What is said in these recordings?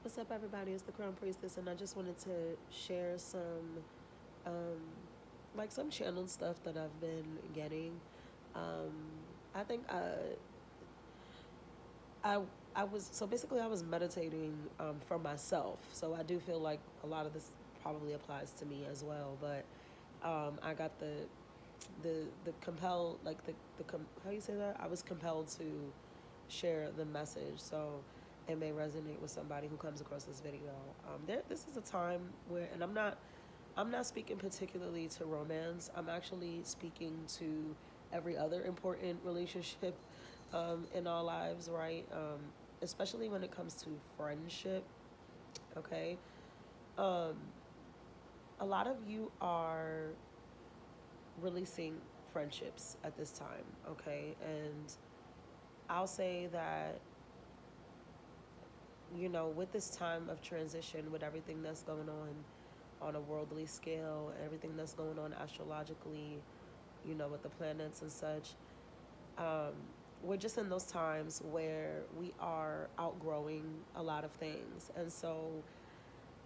What's up, everybody? It's the Crown Priestess, and I just wanted to share um, some channel stuff that I've been getting. Um, I think I I was so basically I was meditating for myself. So I do feel like a lot of this probably applies to me as well. But I got the compelled how you say that? I was compelled to share the message. So it may resonate with somebody who comes across this video. This is a time where, and I'm not speaking particularly to romance. I'm actually speaking to every other important relationship in our lives, right? Especially when it comes to friendship. Okay, um, a lot of you are releasing friendships at this time. Okay, and I'll say that with this time of transition, with everything that's going on a worldly scale, everything that's going on astrologically, with the planets and such, um, we're just in those times where we are outgrowing a lot of things. And so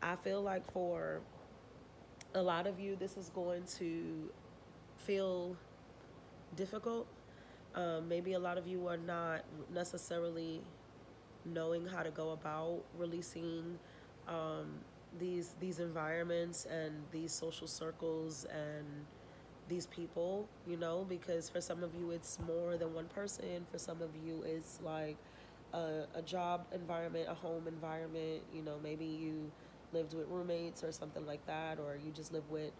I feel like for a lot of you, this is going to feel difficult. Maybe a lot of you are not necessarily knowing how to go about releasing um, these environments and these social circles and these people, because for some of you it's more than one person. For some of you it's like a job environment, a home environment. Maybe you lived with roommates or something like that, or you just live with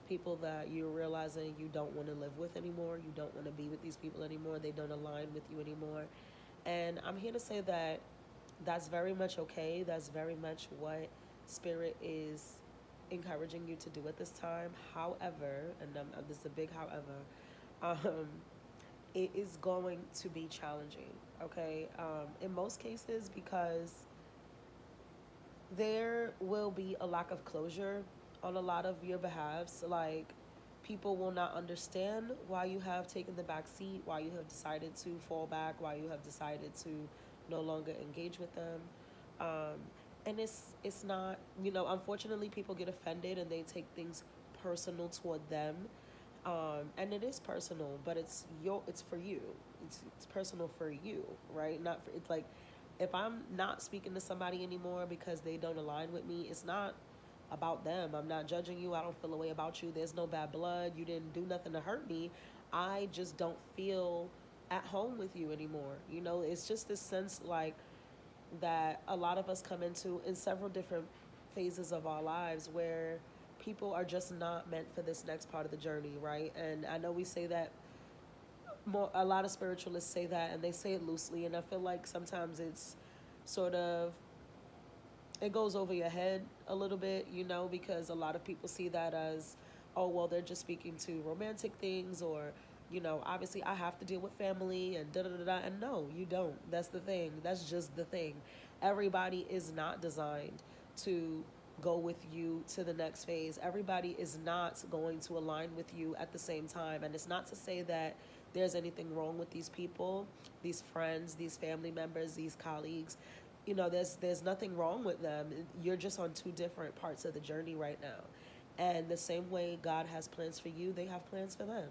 people that you're realizing you don't want to live with anymore. You don't want to be with these people anymore. They don't align with you anymore. And I'm here to say that that's very much okay. That's very much what Spirit is encouraging you to do at this time. However, and this is a big however, it is going to be challenging, okay? In most cases, because there will be a lack of closure on a lot of your behalves. Like, people will not understand why you have taken the back seat, why you have decided to fall back, why you have decided to no longer engage with them. Um, and it's not, unfortunately, people get offended and they take things personal toward them. And it is personal, but it's for you. It's personal for you, right? Not for it's like, if I'm not speaking to somebody anymore because they don't align with me, it's not about them. I'm not judging you. I don't feel a way about you. There's no bad blood. You didn't do nothing to hurt me. I just don't feel at home with you anymore. It's just this sense like that a lot of us come into in several different phases of our lives where people are just not meant for this next part of the journey, right? And I know we say that more, a lot of spiritualists say that, and they say it loosely, and I feel like sometimes it's sort of, it goes over your head a little bit, because a lot of people see that as, oh, well, they're just speaking to romantic things, or, obviously I have to deal with family and da da da da. And no, you don't. That's the thing. That's just the thing. Everybody is not designed to go with you to the next phase. Everybody is not going to align with you at the same time. And it's not to say that there's anything wrong with these people, these friends, these family members, these colleagues. There's nothing wrong with them. You're just on two different parts of the journey right now. And the same way God has plans for you, they have plans for them.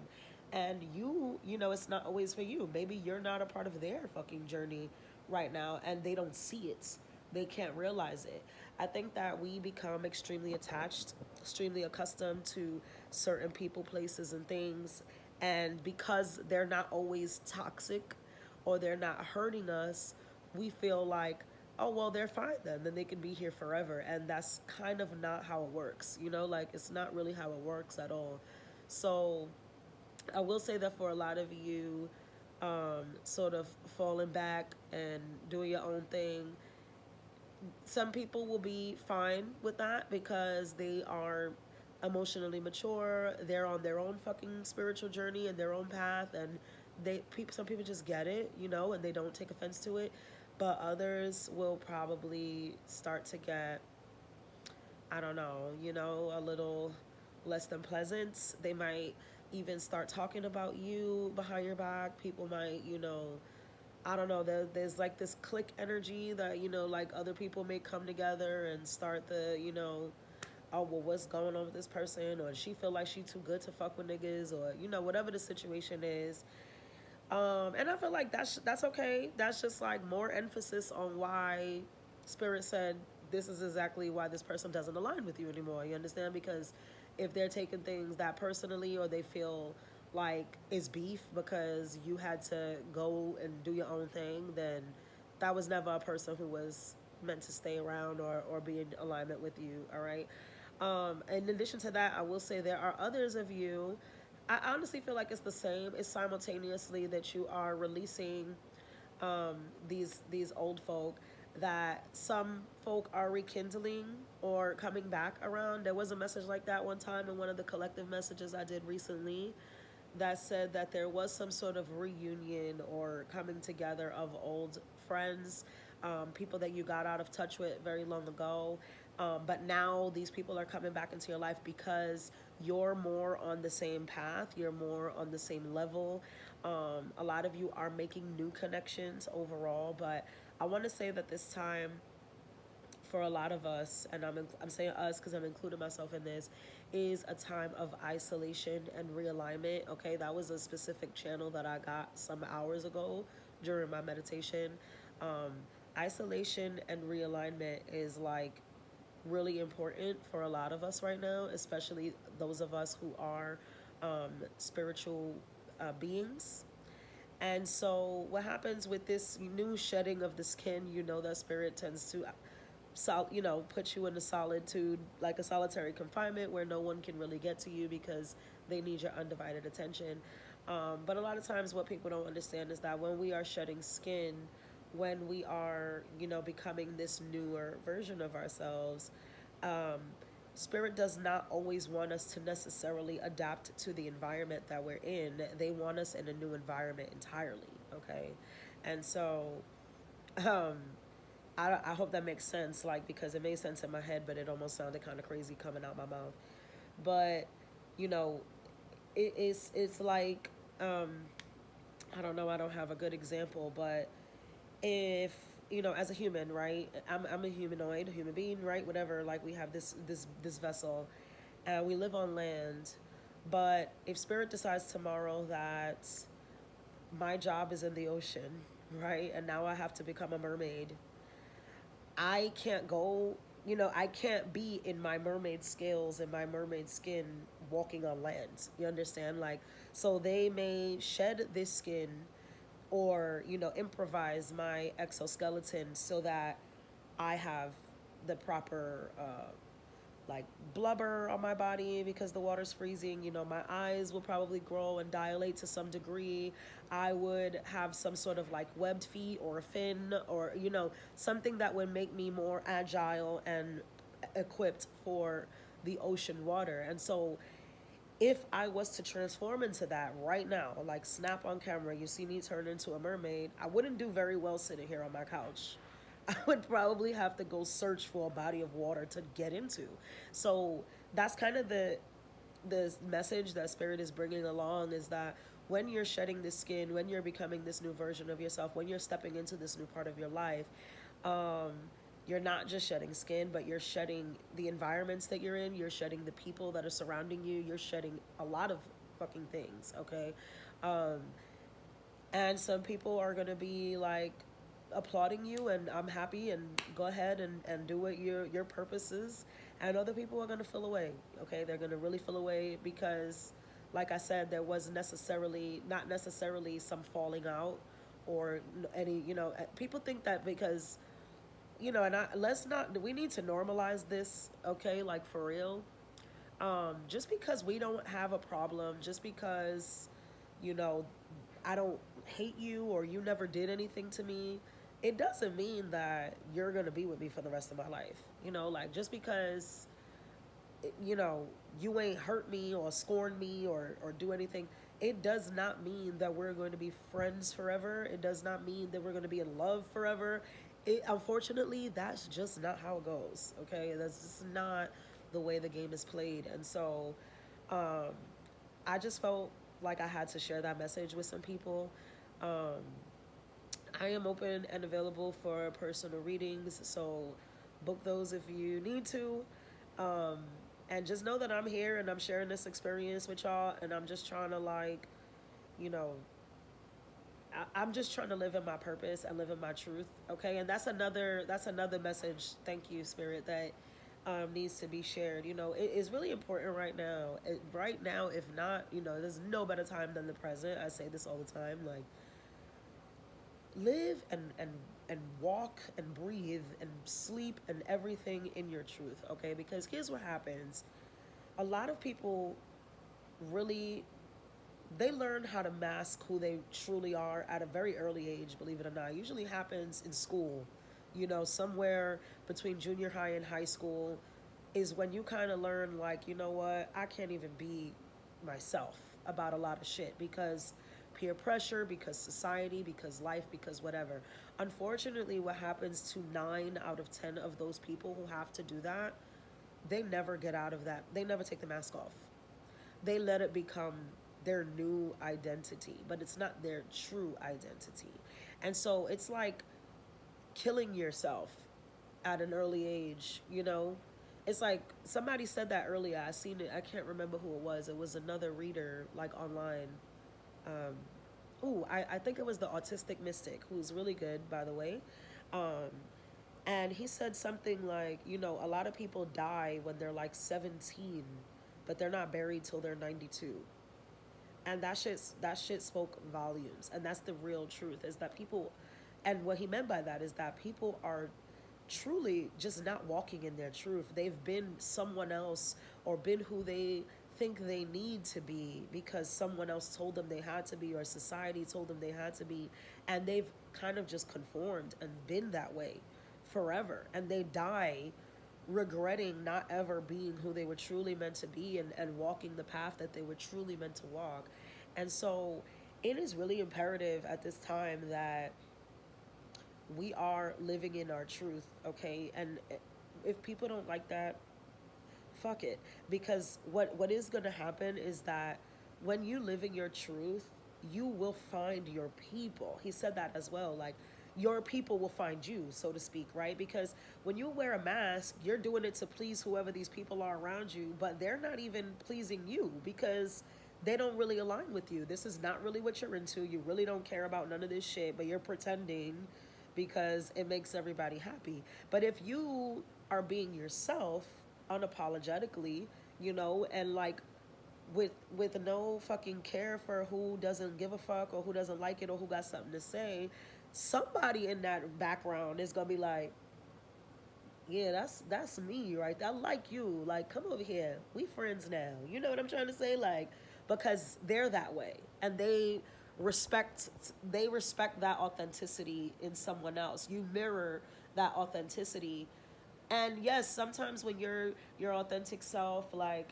And it's not always for you. Maybe you're not a part of their fucking journey right now and they don't see it. They can't realize it. I think that we become extremely attached, extremely accustomed to certain people, places, and things. And because they're not always toxic or they're not hurting us, we feel like, oh, well, they're fine then they can be here forever. And that's kind of not how it works, like, it's not really how it works at all. So I will say that for a lot of you, sort of falling back and doing your own thing, some people will be fine with that because they are emotionally mature. They're on their own fucking spiritual journey and their own path, and some people just get it, and they don't take offense to it. But others will probably start to get, I don't know, a little less than pleasant. They might even start talking about you behind your back. People might, I don't know, there's like this click energy that, like other people may come together and start the, oh, well, what's going on with this person? Or she feel like she too good to fuck with niggas, or, whatever the situation is. And I feel like that's okay. That's just like more emphasis on why Spirit said this is exactly why this person doesn't align with you anymore. You understand? Because if they're taking things that personally, or they feel like it's beef because you had to go and do your own thing, then that was never a person who was meant to stay around or be in alignment with you. All right. In addition to that, I will say there are others of you. I honestly feel like it's the same. It's simultaneously that you are releasing these old folk, that some folk are rekindling or coming back around. There was a message like that one time in one of the collective messages I did recently, that said that there was some sort of reunion or coming together of old friends, people that you got out of touch with very long ago. But now these people are coming back into your life because you're more on the same path, you're more on the same level. A lot of you are making new connections overall, but I want to say that this time, for a lot of us, and I'm saying us because I'm including myself in this, is a time of isolation and realignment. Okay, that was a specific channel that I got some hours ago during my meditation. Um, Isolation and realignment is like really important for a lot of us right now, especially those of us who are spiritual beings. And so, what happens with this new shedding of the skin? That spirit tends to put you in a solitude, like a solitary confinement where no one can really get to you because they need your undivided attention. But a lot of times, what people don't understand is that when we are shedding skin, when we are, becoming this newer version of ourselves, um, Spirit does not always want us to necessarily adapt to the environment that we're in. They want us in a new environment entirely, okay? And so, um, I hope that makes sense, like, because it made sense in my head, but it almost sounded kind of crazy coming out my mouth. But, you know, it's like, I don't know, I don't have a good example, but if, as a human, right, I'm a humanoid, a human being, right, whatever, like, we have this vessel, and we live on land. But if Spirit decides tomorrow that my job is in the ocean, right, and now I have to become a mermaid, I can't go, I can't be in my mermaid scales and my mermaid skin walking on land. You understand? Like, so they may shed this skin or, improvise my exoskeleton so that I have the proper like blubber on my body because the water's freezing. My eyes will probably grow and dilate to some degree. I would have some sort of like webbed feet or a fin, or, something that would make me more agile and equipped for the ocean water. And so if I was to transform into that right now, like snap on camera, you see me turn into a mermaid, I wouldn't do very well sitting here on my couch. I would probably have to go search for a body of water to get into. So that's kind of the message that Spirit is bringing along, is that when you're shedding this skin, when you're becoming this new version of yourself, when you're stepping into this new part of your life, um, you're not just shedding skin, but you're shedding the environments that you're in. You're shedding the people that are surrounding you. You're shedding a lot of fucking things, okay? Um, and some people are going to be like applauding you, and I'm happy, and go ahead and do what your purpose is. And other people are going to feel away, okay? They're going to really feel away because, like I said, there was not necessarily some falling out or any, people think that because, and let's not, we need to normalize this, okay? Like, for real. Just because we don't have a problem, just because, you know, I don't hate you or you never did anything to me, it doesn't mean that you're going to be with me for the rest of my life. Like, just because, you know, you ain't hurt me or scorn me or do anything, it does not mean that we're going to be friends forever. It does not mean that we're going to be in love forever. Unfortunately, that's just not how it goes, okay? That's just not the way the game is played. And so um, I just felt like I had to share that message with some people. Um, I am open and available for personal readings, so book those if you need to. Um, and just know that I'm here and I'm sharing this experience with y'all, and I'm just trying to, like, you know, I'm just trying to live in my purpose and live in my truth. Okay, and that's another message. Thank you, Spirit, that needs to be shared. It is really important right now. Right now, if not, there's no better time than the present. I say this all the time. Like, live and walk and breathe and sleep and everything in your truth. Okay, because here's what happens. A lot of people really, they learn how to mask who they truly are at a very early age, believe it or not. It usually happens in school, somewhere between junior high and high school is when you kind of learn, like, you know what, I can't even be myself about a lot of shit because peer pressure, because society, because life, because whatever. Unfortunately, what happens to 9 out of 10 of those people who have to do that, they never get out of that. They never take the mask off. They let it become their new identity, but it's not their true identity. And so it's like killing yourself at an early age. It's like somebody said that earlier. I seen it. I can't remember who it was. It was another reader, like, online. Um, I think it was the Autistic Mystic, who's really good, by the way. Um, and he said something like, a lot of people die when they're like 17, but they're not buried till they're 92. And that shit spoke volumes. And that's the real truth, is that people, and what he meant by that is that people are truly just not walking in their truth. They've been someone else, or been who they think they need to be because someone else told them they had to be, or society told them they had to be, and they've kind of just conformed and been that way forever, and they die regretting not ever being who they were truly meant to be, and walking the path that they were truly meant to walk. And so it is really imperative at this time that we are living in our truth, okay? And if people don't like that, fuck it. Because what is going to happen is that when you live in your truth, you will find your people. He said that as well. Like, your people will find you, so to speak, right? Because when you wear a mask, you're doing it to please whoever these people are around you, but they're not even pleasing you because they don't really align with you. This is not really what you're into. You really don't care about none of this shit, but you're pretending because it makes everybody happy. But if you are being yourself unapologetically, and, like, with no fucking care for who doesn't give a fuck or who doesn't like it or who got something to say, somebody in that background is gonna be like, yeah, that's me, right? I like you. Like, come over here. We friends now. You know what I'm trying to say? Like, because they're that way, and they respect that authenticity in someone else. You mirror that authenticity. And yes, sometimes when you're your authentic self, like,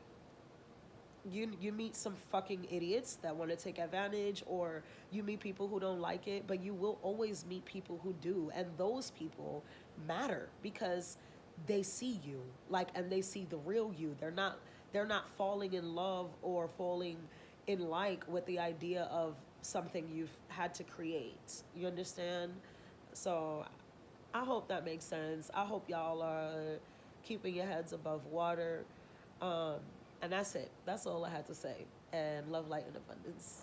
you meet some fucking idiots that want to take advantage, or you meet people who don't like it, but you will always meet people who do, and those people matter because they see you, like, and they see the real you. They're not falling in love or falling in like with the idea of something you've had to create. You understand? So I hope that makes sense. I hope y'all are keeping your heads above water. um and that's it. That's all I had to say. And love, light, and abundance.